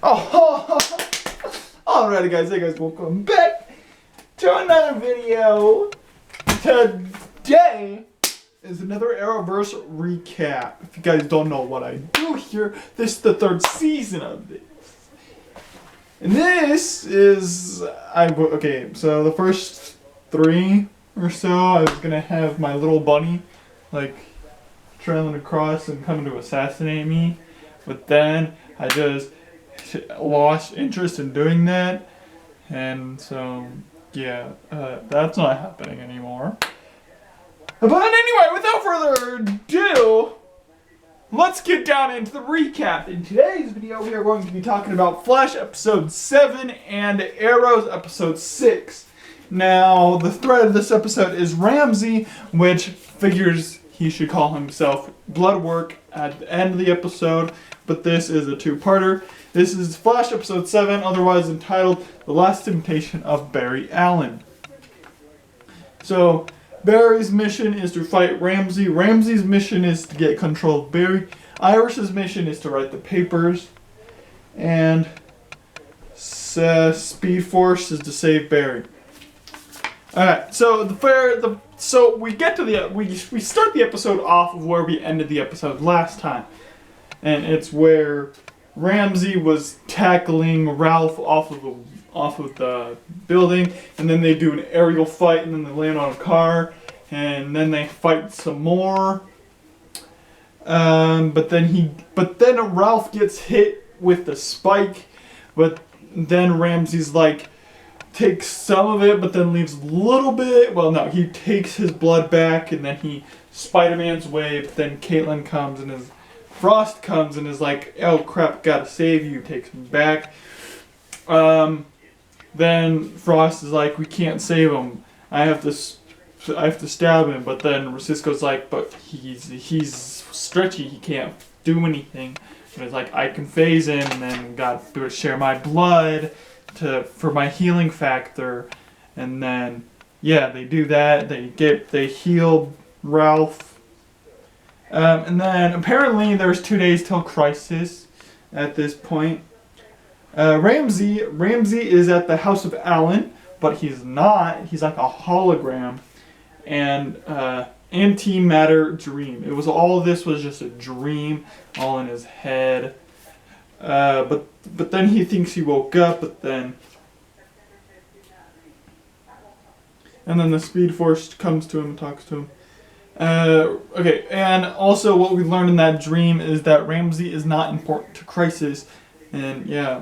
Oh, alrighty guys, hey guys, welcome back to another video. Today is another Arrowverse recap. If you guys don't know what I do here, this is the third season of this. And this is, okay, so the first three or so, I was gonna have my little bunny, like, trailing across and coming to assassinate me. But then I just lost interest in doing that, and so yeah, that's not happening anymore. But anyway, without further ado, let's get down into the recap. In today's video, we are going to be talking about Flash episode 7 and Arrows episode 6. Now, the thread of this episode is Ramsey, which figures he should call himself Bloodwork at the end of the episode, but this is a two-parter. This is Flash episode 7, otherwise entitled The Last Temptation of Barry Allen. So, Barry's mission is to fight Ramsey. Ramsey's mission is to get control of Barry. Iris's mission is to write the papers. And Speed Force is to save Barry. Alright, so so we get to we start the episode off of where we ended the episode last time. And it's where Ramsey was tackling Ralph off of the building, and then they do an aerial fight, and then they land on a car, and then they fight some more. But then Ralph gets hit with the spike, but then Ramsey's like takes some of it, but then leaves a little bit. Well, no, he takes his blood back, and then he Spider-Man's away. But then Caitlin comes and Frost comes and is like, "Oh crap, gotta save you." Takes him back. Then Frost is like, "We can't save him. I have to stab him." But then Cisco's like, "But he's stretchy. He can't do anything." And it's like, "I can phase him, and then gotta share my blood for my healing factor." And then yeah, they do that. They heal Ralph. And then apparently there's 2 days till Crisis at this point. Ramsey is at the House of Allen, but he's not. He's like a hologram. And antimatter dream. All of this was just a dream, all in his head. But then he thinks he woke up, and then the Speed Force comes to him and talks to him. Okay, and also what we learned in that dream is that Ramsey is not important to Crisis, and yeah,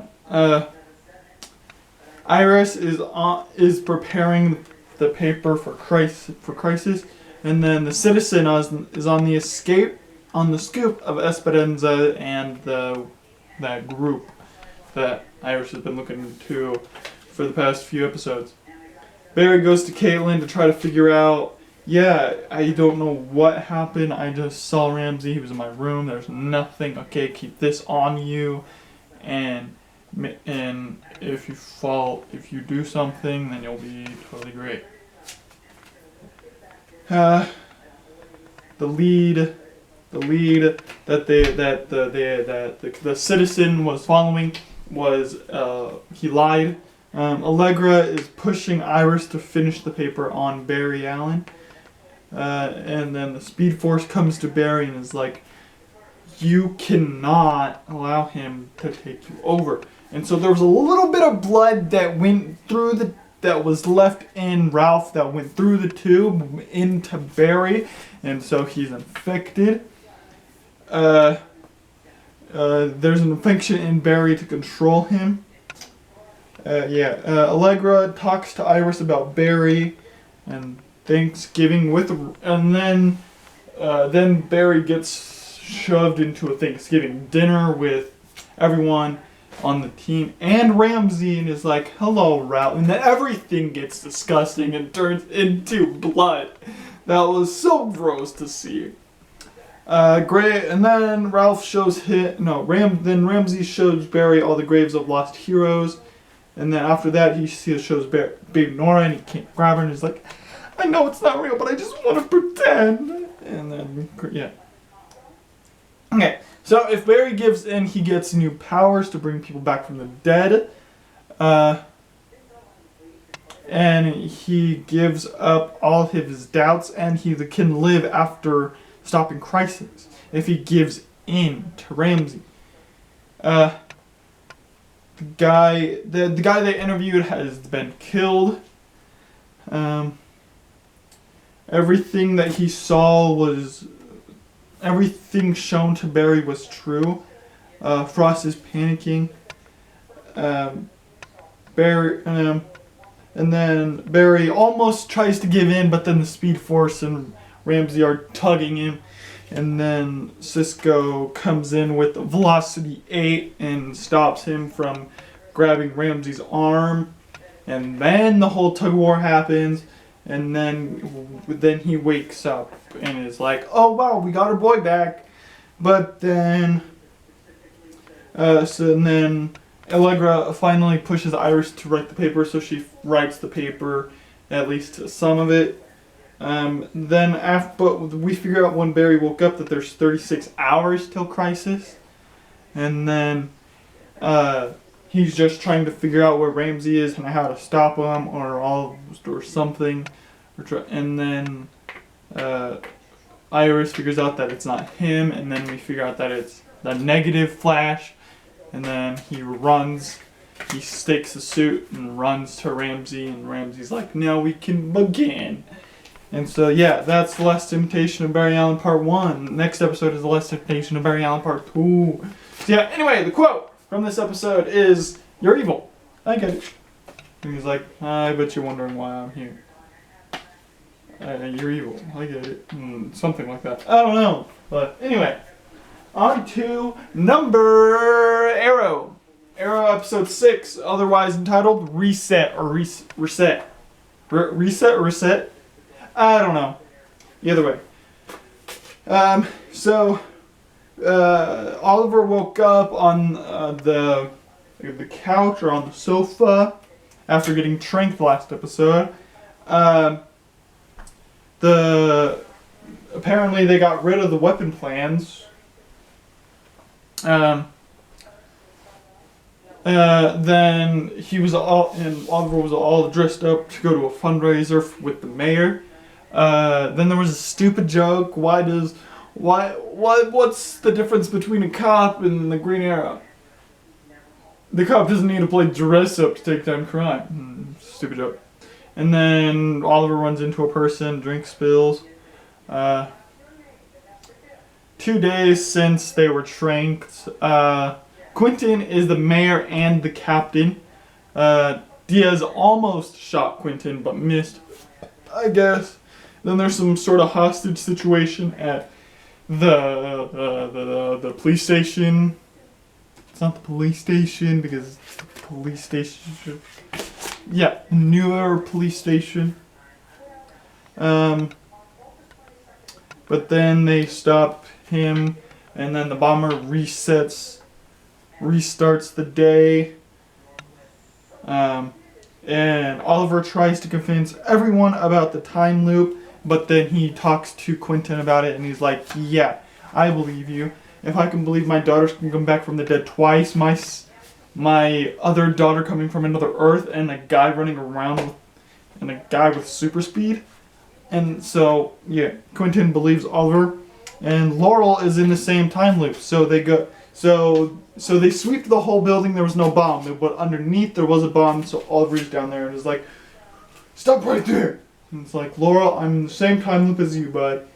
Iris is preparing the paper for Crisis, and then the Citizen is on the scoop of Esperanza and that group that Iris has been looking into for the past few episodes. Barry goes to Caitlin to try to figure out, yeah, I don't know what happened. I just saw Ramsey. He was in my room. There's nothing. Okay, keep this on you, and if you do something, then you'll be totally great. The lead that the Citizen was following was he lied. Allegra is pushing Iris to finish the paper on Barry Allen. And then the Speed Force comes to Barry and is like, "You cannot allow him to take you over." And so there was a little bit of blood that was left in Ralph that went through the tube into Barry, and so he's infected. There's an infection in Barry to control him. Allegra talks to Iris about Barry and Thanksgiving and then Barry gets shoved into a Thanksgiving dinner with everyone on the team and Ramsey, and is like, "Hello, Ralph," and then everything gets disgusting and turns into blood. That was so gross to see. Great, and then Ramsey shows Barry all the graves of lost heroes. And then after that, he shows Baby Nora, and he can't grab her, and he's like, "I know it's not real, but I just want to pretend." And then, yeah. Okay, So if Barry gives in, he gets new powers to bring people back from the dead. And he gives up all of his doubts, and he can live after stopping Crisis if he gives in to Ramsey. The guy they interviewed has been killed. Everything that he saw was everything shown to Barry was true. Frost is panicking. And then Barry almost tries to give in, but then the Speed Force and Ramsey are tugging him. And then Cisco comes in with Velocity 8 and stops him from grabbing Ramsey's arm. And then the whole tug of war happens. And then he wakes up and is like, oh wow, we got our boy back. But then, then Allegra finally pushes Iris to write the paper, so she writes the paper, at least some of it. But we figure out when Barry woke up that there's 36 hours till Crisis. And then he's just trying to figure out where Ramsey is and how to stop him or something. And then Iris figures out that it's not him, and then we figure out that it's the negative Flash. And then he stakes a suit and runs to Ramsey, and Ramsey's like, now we can begin. And so, yeah, that's The Last Temptation of Barry Allen Part 1. Next episode is The Last Temptation of Barry Allen Part 2. So, yeah, anyway, the quote from this episode is, "You're evil. I get it." And he's like, I bet you're wondering why I'm here. You're evil. I get it. Something like that. I don't know. But, anyway. On to number Arrow. Arrow episode 6, otherwise entitled Reset or Reset. Reset or Reset? I don't know. Either way. Oliver woke up on the couch or on the sofa after getting tranked last episode. Apparently they got rid of the weapon plans. Then Oliver was all dressed up to go to a fundraiser with the mayor. Then there was a stupid joke. What's the difference between a cop and the Green Arrow? The cop doesn't need to play dress up to take down crime. Stupid joke. And then Oliver runs into a person, drink spills. 2 days since they were tranked. Quentin is the mayor and the captain. Diaz almost shot Quentin, but missed, I guess. Then there's some sort of hostage situation at the police station. It's not the police station because it's the police station. Yeah, newer police station. But then they stop him, and then the bomber restarts the day. And Oliver tries to convince everyone about the time loop, but then he talks to Quentin about it, and he's like, yeah, I believe you. If I can believe my daughters can come back from the dead twice, my other daughter coming from another Earth, and a guy running around and a guy with super speed. And so, yeah, Quentin believes Oliver, and Laurel is in the same time loop. So they go, so they sweep the whole building. There was no bomb, but underneath there was a bomb. So Oliver's down there and is like, "Stop right there!" And it's like, Laurel, I'm in the same time loop as you, bud.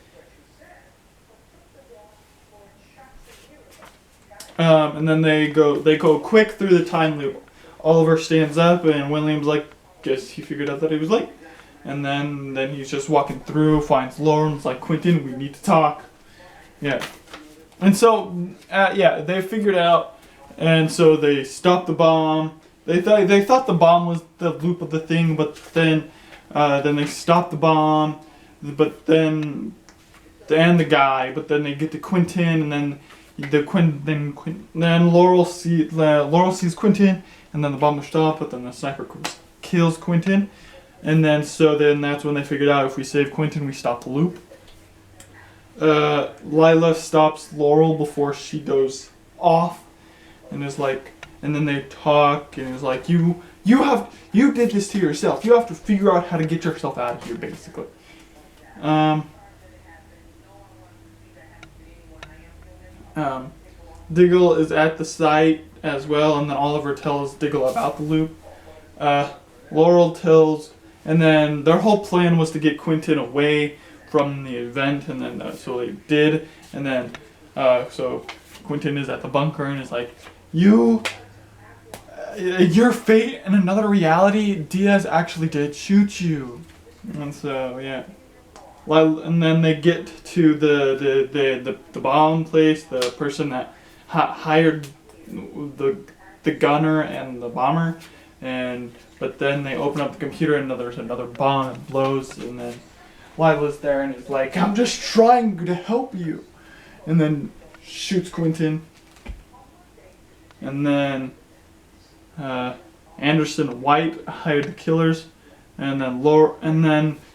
And then they go quick through the time loop. Oliver stands up, and William's like, guess he figured out that he was late. And then he's just walking through, finds Laurel, and it's like, Quentin, we need to talk. Yeah. And so, they figured out, and so they stopped the bomb. They thought the bomb was the loop of the thing, but then they stopped the bomb. But then the guy. But then they get to Quentin, and then Laurel sees Quentin, and then the bomb will stop. But then the sniper kills Quentin, and then that's when they figured out if we save Quentin, we stop the loop. Lila stops Laurel before she goes off, and is like, and then they talk, and is like, you did this to yourself. You have to figure out how to get yourself out of here, basically. Diggle is at the site as well, and then Oliver tells Diggle about the loop. Laurel tells, and then their whole plan was to get Quentin away from the event, and then so they did, and then so Quentin is at the bunker and is like, your fate in another reality, Diaz actually did shoot you. And so yeah, and then they get to the bomb place, the person that hired the gunner and the bomber, but then they open up the computer and there's another bomb and blows, and then Lila's there and is like, I'm just trying to help you, and then shoots Quentin. And then Anderson White hired the killers, and then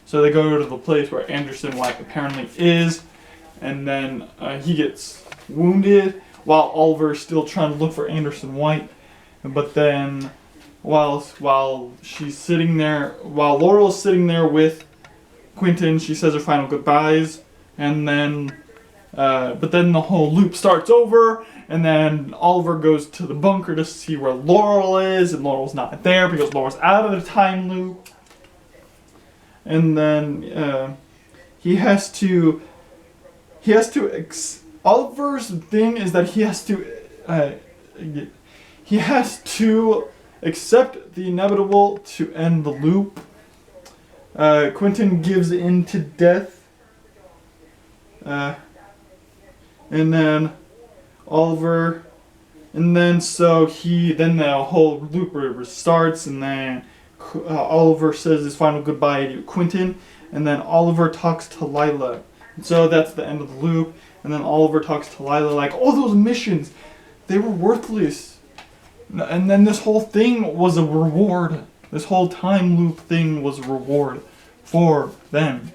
so they go to the place where Anderson White apparently is, and then he gets wounded while Oliver's still trying to look for Anderson White. But then while she's sitting there, while Laurel's sitting there with Quentin, she says her final goodbyes, and then but then the whole loop starts over, and then Oliver goes to the bunker to see where Laurel is, and Laurel's not there because Laurel's out of the time loop. And then Oliver's thing is that he has to accept the inevitable to end the loop. Quentin gives in to death. And then Oliver, and then then the whole loop restarts, and then Oliver says his final goodbye to Quentin, and then Oliver talks to Lila. And so that's the end of the loop, and then Oliver talks to Lila like, all those missions, they were worthless. And then this whole thing was a reward. This whole time loop thing was a reward for them.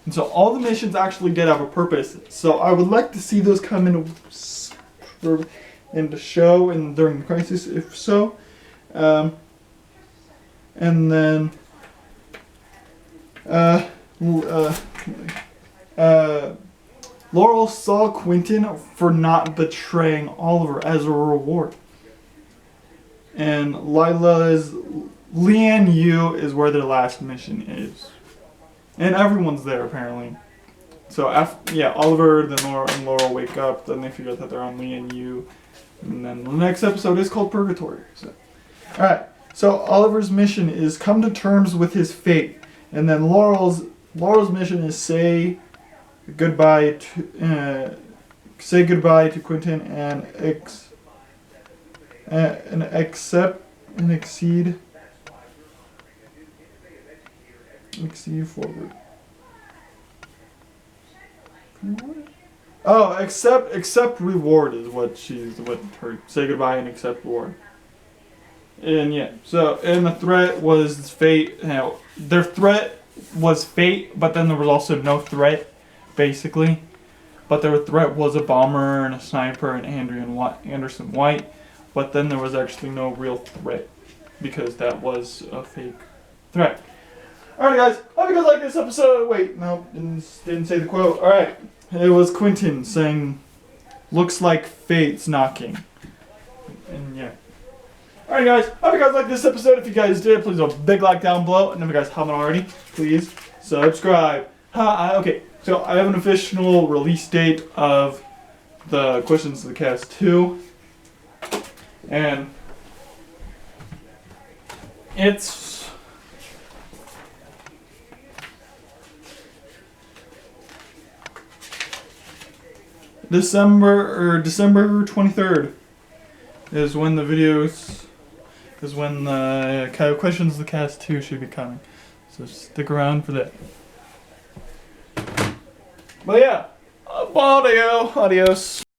And so all the missions actually did have a purpose. So I would like to see those come into show and during the crisis, if so. And then Laurel saw Quentin for not betraying Oliver as a reward. And Lian Yu is where their last mission is. And everyone's there, apparently. So, Oliver, then Laura and Laurel wake up, then they figure out that they're on Lian Yu. And then the next episode is called Purgatory. So. Alright, so Oliver's mission is come to terms with his fate. And then Laurel's mission is say goodbye to Quentin and accept and exceed forward. Oh, accept reward is what her say goodbye and accept reward. And yeah, and the threat was fate. Their threat was fate, but then there was also no threat, basically. But their threat was a bomber and a sniper and Anderson White. But then there was actually no real threat because that was a fake threat. Alright guys, hope you guys like this episode. Wait, no, didn't say the quote. Alright, it was Quentin saying, looks like fate's knocking. And yeah. Alright guys, hope you guys like this episode. If you guys did, please leave a big like down below. And if you guys haven't already, please subscribe. Okay, so I have an official release date of the Questions of the Cast 2. And it's December 23rd is when the Questions of the Cast 2 should be coming. So stick around for that. But yeah, adios.